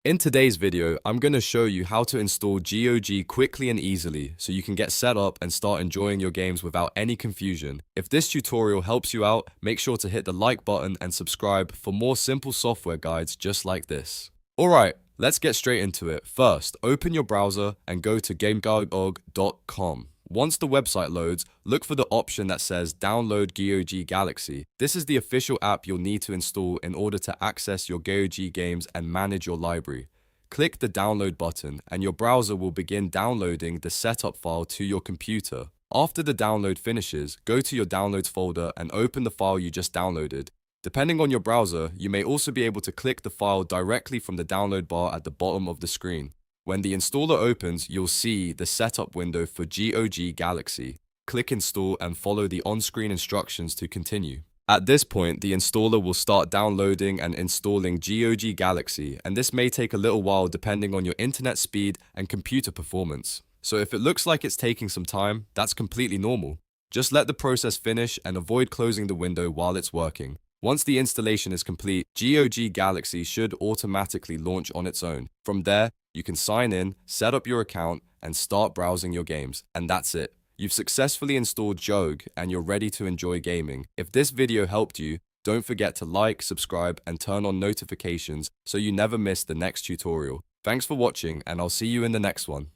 In today's video, I'm going to show you how to install GOG quickly and easily so you can get set up and start enjoying your games without any confusion. If this tutorial helps you out, make sure to hit the like button and subscribe for more simple software guides just like this. Alright, let's get straight into it. First, open your browser and go to GOG.com. Once the website loads, look for the option that says Download GOG Galaxy. This is the official app you'll need to install in order to access your GOG games and manage your library. Click the download button and your browser will begin downloading the setup file to your computer. After the download finishes, go to your downloads folder and open the file you just downloaded. Depending on your browser, you may also be able to click the file directly from the download bar at the bottom of the screen. When the installer opens, you'll see the setup window for GOG Galaxy. Click Install and follow the on-screen instructions to continue. At this point, the installer will start downloading and installing GOG Galaxy, and this may take a little while depending on your internet speed and computer performance. So if it looks like it's taking some time, that's completely normal. Just let the process finish and avoid closing the window while it's working. Once the installation is complete, GOG Galaxy should automatically launch on its own. From there, you can sign in, set up your account, and start browsing your games. And that's it. You've successfully installed GOG and you're ready to enjoy gaming. If this video helped you, don't forget to like, subscribe, and turn on notifications so you never miss the next tutorial. Thanks for watching, and I'll see you in the next one.